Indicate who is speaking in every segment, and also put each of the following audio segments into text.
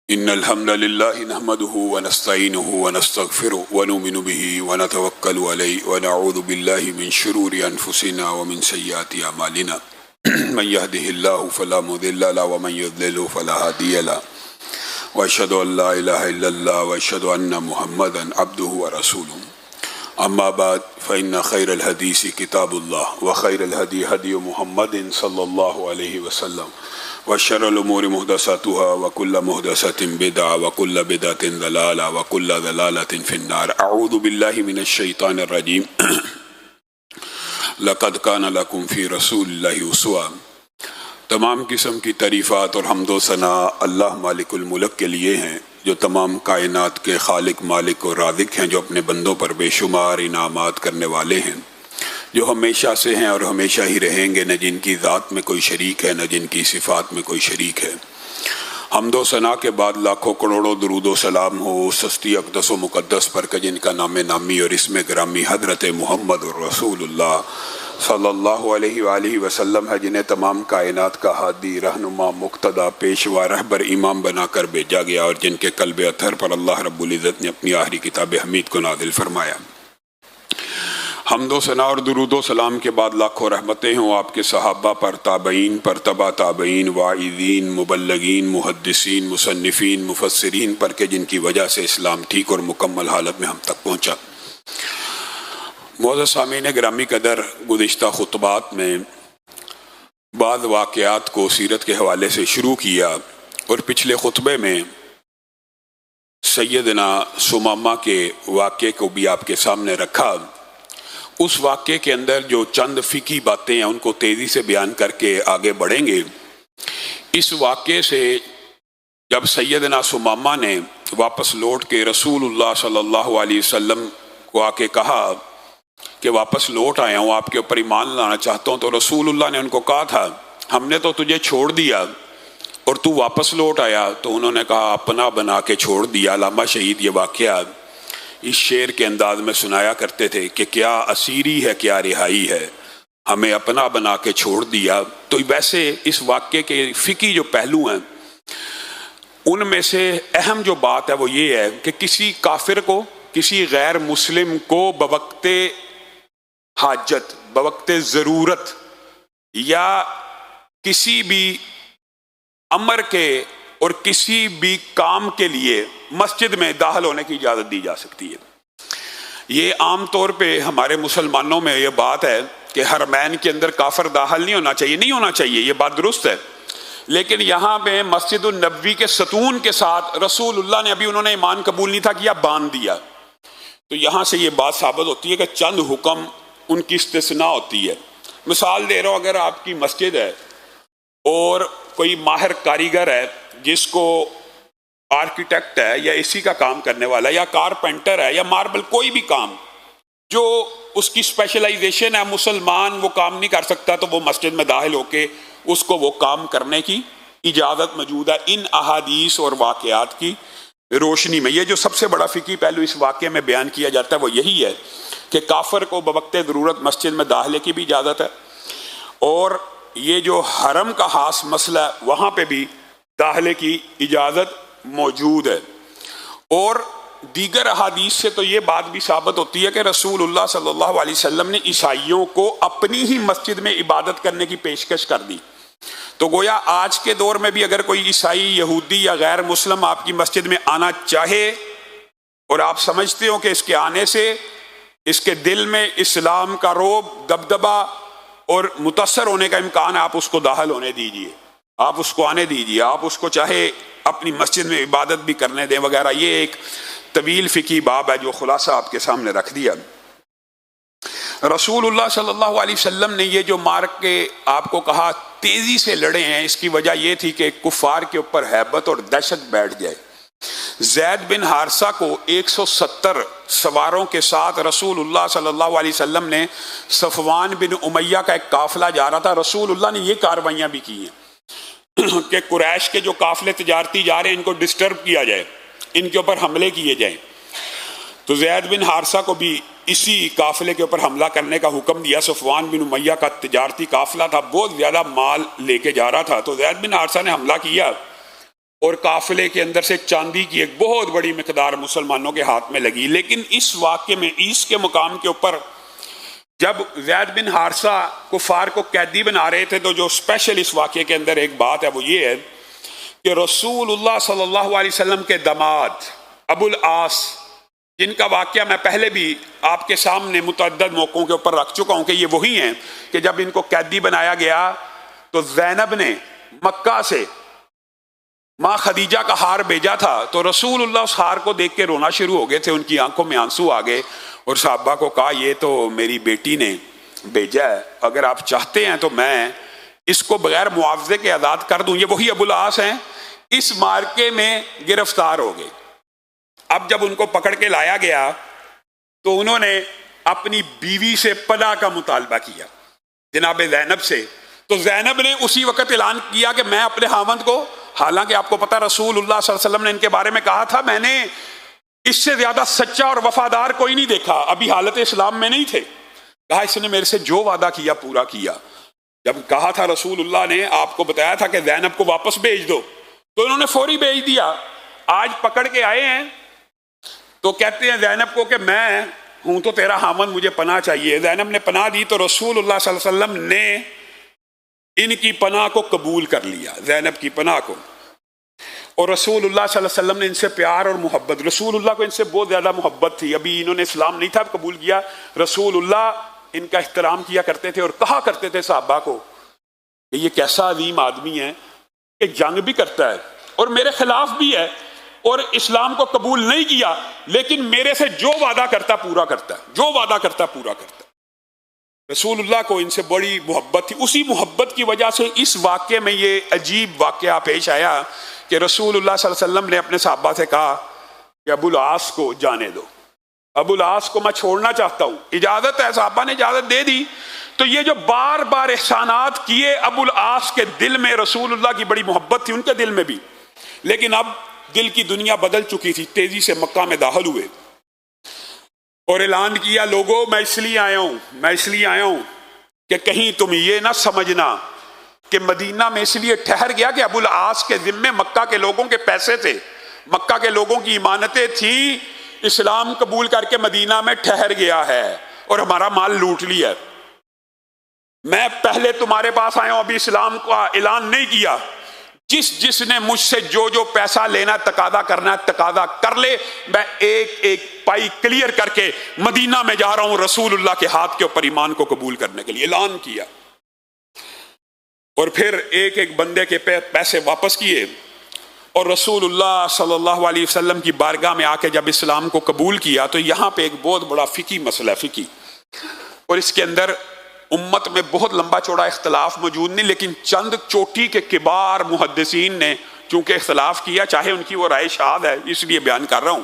Speaker 1: إن الحمد لله نحمده ونستعينه ونستغفره ونؤمن به ونتوكل عليه ونعوذ بالله من شرور أنفسنا ومن سيئات أعمالنا من يهده الله فلا مضل له ومن يضلل فلا هادي له وأشهد أن لا إله إلا الله وأشهد أن محمدا عبده ورسوله أما بعد فإن خير الحديث كتاب الله وخير الهدي هدي محمد صلى الله عليه وسلم وشر الأمور محدثاتها وكل محدثة بدعة وكل بدعة ضلالة وكل ضلالة في النار. أعوذ بالله من الشيطان الرجيم. لقد كان لكم في رسول الله أسوة. تمام قسم کی تعریفات اور حمد و ثنا اللہ مالک الملک کے لیے ہیں جو تمام کائنات کے خالق مالک اور رازق ہیں، جو اپنے بندوں پر بے شمار انعامات کرنے والے ہیں، جو ہمیشہ سے ہیں اور ہمیشہ ہی رہیں گے، نہ جن کی ذات میں کوئی شریک ہے نہ جن کی صفات میں کوئی شریک ہے۔ حمد و ثنا کے بعد لاکھوں کروڑوں درود و سلام ہو اس ہستی اقدس و مقدس پر کہ جن کا نام نامی اور اسم گرامی حضرت محمد الرسول اللہ صلی اللہ علیہ وآلہ وسلم ہے، جنہیں تمام کائنات کا ہادی، رہنما، مقتدی، پیشوا، رہبر، امام بنا کر بھیجا گیا، اور جن کے قلب اطہر پر اللہ رب العزت نے اپنی آخری کتاب حمید کو نازل فرمایا۔ حمد و ثنا اور درود و سلام کے بعد لاکھوں رحمتیں ہوں آپ کے صحابہ پر، تابعین پر، تبع تابعین، واعظین، مبلغین، محدثین، مصنفین، مفسرین پر کہ جن کی وجہ سے اسلام ٹھیک اور مکمل حالت میں ہم تک پہنچا۔ معزز سامعین گرامی قدر، گزشتہ خطبات میں بعض واقعات کو سیرت کے حوالے سے شروع کیا، اور پچھلے خطبے میں سیدنا ثمامہ کے واقعے کو بھی آپ کے سامنے رکھا۔ اس واقعے کے اندر جو چند فقہی باتیں ہیں ان کو تیزی سے بیان کر کے آگے بڑھیں گے۔ اس واقعے سے جب سیدنا ثمامہ نے واپس لوٹ کے رسول اللہ صلی اللہ علیہ وسلم کو آ کے کہا کہ واپس لوٹ آیا ہوں، آپ کے اوپر ایمان لانا چاہتا ہوں، تو رسول اللہ نے ان کو کہا تھا ہم نے تو تجھے چھوڑ دیا اور تو واپس لوٹ آیا۔ تو انہوں نے کہا اپنا بنا کے چھوڑ دیا۔ علامہ شہید یہ واقعہ اس شعر کے انداز میں سنایا کرتے تھے کہ کیا اسیری ہے کیا رہائی ہے، ہمیں اپنا بنا کے چھوڑ دیا۔ تو ویسے اس واقعے کے فقہی جو پہلو ہیں ان میں سے اہم جو بات ہے وہ یہ ہے کہ کسی کافر کو، کسی غیر مسلم کو بوقت حاجت، بوقت ضرورت یا کسی بھی امر کے اور کسی بھی کام کے لیے مسجد میں داخل ہونے کی اجازت دی جا سکتی ہے۔ یہ عام طور پہ ہمارے مسلمانوں میں یہ بات ہے کہ حرمین کے اندر کافر داخل نہیں ہونا چاہیے، یہ بات درست ہے، لیکن یہاں پہ مسجد النبوی کے ستون کے ساتھ رسول اللہ نے ابھی انہوں نے ایمان قبول نہیں تھا کیا، باندھ دیا۔ تو یہاں سے یہ بات ثابت ہوتی ہے کہ چند حکم ان کی استثناء ہوتی ہے۔ مثال دے رہا ہوں، اگر آپ کی مسجد ہے اور کوئی ماہر کاریگر ہے جس کو آرکیٹیکٹ ہے یا اسی کا کام کرنے والا ہے یا کارپینٹر ہے یا ماربل، کوئی بھی کام جو اس کی اسپیشلائزیشن ہے، مسلمان وہ کام نہیں کر سکتا، تو وہ مسجد میں داخل ہو کے اس کو وہ کام کرنے کی اجازت موجود ہے۔ ان احادیث اور واقعات کی روشنی میں یہ جو سب سے بڑا فقہی پہلو اس واقعے میں بیان کیا جاتا ہے وہ یہی ہے کہ کافر کو بوقت ضرورت مسجد میں داخلے کی بھی اجازت ہے، اور یہ جو حرم کا خاص مسئلہ ہے وہاں پہ بھی داخلے کی اجازت موجود ہے۔ اور دیگر احادیث سے تو یہ بات بھی ثابت ہوتی ہے کہ رسول اللہ صلی اللہ علیہ وسلم نے عیسائیوں کو اپنی ہی مسجد میں عبادت کرنے کی پیشکش کر دی۔ تو گویا آج کے دور میں بھی اگر کوئی عیسائی، یہودی یا غیر مسلم آپ کی مسجد میں آنا چاہے اور آپ سمجھتے ہو کہ اس کے آنے سے اس کے دل میں اسلام کا رعب، دبدبہ اور متاثر ہونے کا امکان ہے، آپ اس کو داخل ہونے دیجئے، آپ اس کو آنے دیجئے، آپ اس کو چاہے اپنی مسجد میں عبادت بھی کرنے دیں وغیرہ۔ یہ ایک طویل فقی باب ہے جو خلاصہ آپ کے سامنے رکھ دیا۔ رسول اللہ صلی اللہ علیہ وسلم نے یہ جو مار کے آپ کو کہا تیزی سے لڑے ہیں، اس کی وجہ یہ تھی کہ کفار کے اوپر ہیبت اور دہشت بیٹھ جائے۔ زید بن حارثہ کو 170 سواروں کے ساتھ رسول اللہ صلی اللہ علیہ وسلم نے، صفوان بن امیہ کا ایک قافلہ جا رہا تھا، رسول اللہ نے یہ کاروائیاں بھی کی ہیں کہ قریش کے جو قافلے تجارتی جا رہے ہیں ان کو ڈسٹرب کیا جائے، ان کے اوپر حملے کیے جائیں۔ تو زید بن حارثہ کو بھی اسی قافلے کے اوپر حملہ کرنے کا حکم دیا۔ صفوان بن امیہ کا تجارتی قافلہ تھا، بہت زیادہ مال لے کے جا رہا تھا، تو زید بن حارثہ نے حملہ کیا اور قافلے کے اندر سے چاندی کی ایک بہت بڑی مقدار مسلمانوں کے ہاتھ میں لگی۔ لیکن اس واقعے میں عیس کے مقام کے اوپر جب زید بن حارثہ کفار کو قیدی بنا رہے تھے، تو جو اسپیشل اس واقعے کے اندر ایک بات ہے وہ یہ ہے کہ رسول اللہ صلی اللہ علیہ وسلم کے داماد ابو العاص، جن کا واقعہ میں پہلے بھی آپ کے سامنے متعدد موقعوں کے اوپر رکھ چکا ہوں کہ یہ وہی ہیں کہ جب ان کو قیدی بنایا گیا تو زینب نے مکہ سے ماں خدیجہ کا ہار بھیجا تھا، تو رسول اللہ اس ہار کو دیکھ کے رونا شروع ہو گئے تھے، ان کی آنکھوں میں آنسو آ گئے اور صحابہ کو کہا یہ تو میری بیٹی نے بھیجا ہے، اگر آپ چاہتے ہیں تو میں اس کو بغیر معاوضے کے آزاد کر دوں۔ یہ وہی ابو العاص ہیں، اس مارکے میں گرفتار ہو گئے۔ اب جب ان کو پکڑ کے لایا گیا تو انہوں نے اپنی بیوی سے پناہ کا مطالبہ کیا، جناب زینب سے۔ تو زینب نے اسی وقت اعلان کیا کہ میں اپنے خاوند کو، حالانکہ آپ کو پتہ رسول اللہ صلی اللہ علیہ وسلم نے ان کے بارے میں کہا تھا میں نے اس سے زیادہ سچا اور وفادار کوئی نہیں دیکھا، ابھی حالت اسلام میں نہیں تھے، کہا اس نے میرے سے جو وعدہ کیا پورا کیا۔ جب کہا تھا رسول اللہ نے، آپ کو بتایا تھا کہ زینب کو واپس بھیج دو، تو انہوں نے فوری بھیج دیا۔ آج پکڑ کے آئے ہیں تو کہتے ہیں زینب کو کہ میں ہوں تو تیرا خاوند، مجھے پناہ چاہیے۔ زینب نے پناہ دی تو رسول اللہ صلی اللہ علیہ وسلم نے ان کی پناہ کو قبول کر لیا، زینب کی پناہ کو، اور رسول اللہ صلی اللہ علیہ وسلم نے ان سے پیار اور محبت، رسول اللہ کو ان سے بہت زیادہ محبت تھی، ابھی انہوں نے اسلام نہیں تھا قبول کیا، رسول اللہ ان کا احترام کیا کرتے تھے اور کہا کرتے تھے صحابہ کو کہ یہ کیسا عظیم آدمی ہے کہ جنگ بھی کرتا ہے اور میرے خلاف بھی ہے اور اسلام کو قبول نہیں کیا، لیکن میرے سے جو وعدہ کرتا پورا کرتا ہے، جو وعدہ کرتا پورا کرتا ہے۔ رسول اللہ کو ان سے بڑی محبت تھی، اسی محبت کی وجہ سے اس واقعے میں یہ عجیب واقعہ پیش آیا کہ رسول اللہ صلی اللہ علیہ وسلم نے اپنے صحابہ سے کہا کہ ابو العاص کو جانے دو، ابو العاص کو میں چھوڑنا چاہتا ہوں، اجازت ہے، صحابہ نے اجازت دے دی۔ تو یہ جو بار بار احسانات کیے ابو العاص کے دل میں رسول اللہ کی بڑی محبت تھی، ان کے دل میں بھی، لیکن اب دل کی دنیا بدل چکی تھی، تیزی سے مکہ میں داخل ہوئے اور اعلان کیا لوگوں میں اس لیے آیا ہوں کہ کہیں تم یہ نہ سمجھنا کہ مدینہ میں اس لیے ٹھہر گیا کہ ابو العاص کے ذمے مکہ کے لوگوں کے پیسے تھے، مکہ کے لوگوں کی امانتیں تھیں، اسلام قبول کر کے مدینہ میں ٹھہر گیا ہے اور ہمارا مال لوٹ لیا۔ میں پہلے تمہارے پاس آیا ہوں، ابھی اسلام کا اعلان نہیں کیا، جس نے مجھ سے جو پیسہ لینا تقاضا کرنا ہے تقاضا کر لے، میں ایک ایک پائی کلیئر کر کے مدینہ میں جا رہا ہوں رسول اللہ کے ہاتھ کے اوپر ایمان کو قبول کرنے کے لیے، اعلان کیا۔ اور پھر ایک ایک بندے کے پیسے واپس کیے اور رسول اللہ صلی اللہ علیہ وسلم کی بارگاہ میں آ کے جب اسلام کو قبول کیا تو یہاں پہ ایک بہت بڑا فقہی مسئلہ ہے، فقہی، اور اس کے اندر امت میں بہت لمبا چوڑا اختلاف موجود نہیں، لیکن چند چوٹی کے کبار محدثین نے چونکہ اختلاف کیا، چاہے ان کی وہ رائے شاذ ہے اس لیے بیان کر رہا ہوں۔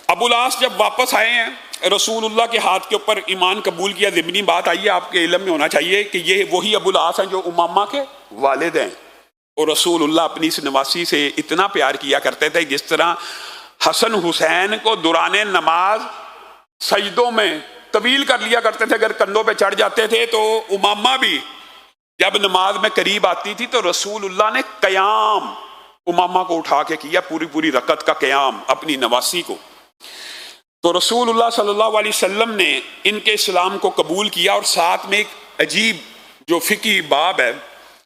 Speaker 1: ابو العاص جب واپس آئے ہیں، رسول اللہ کے ہاتھ کے اوپر ایمان قبول کیا، ضمنی بات آئی ہے آپ کے علم میں ہونا چاہیے کہ یہ وہی ابو العاص ہیں جو امامہ کے والد ہیں، اور رسول اللہ اپنی اس نواسی سے اتنا پیار کیا کرتے تھے جس طرح حسن حسین کو دوران نماز سجدوں میں طویل کر لیا کرتے تھے، اگر کندھوں پہ چڑھ جاتے تھے، تو امامہ بھی جب نماز میں قریب آتی تھی تو رسول اللہ نے قیام امامہ کو اٹھا کے کیا، پوری رکعت کا قیام اپنی نواسی کو۔ تو رسول اللہ صلی اللہ علیہ وسلم نے ان کے اسلام کو قبول کیا، اور ساتھ میں ایک عجیب جو فقہی باب ہے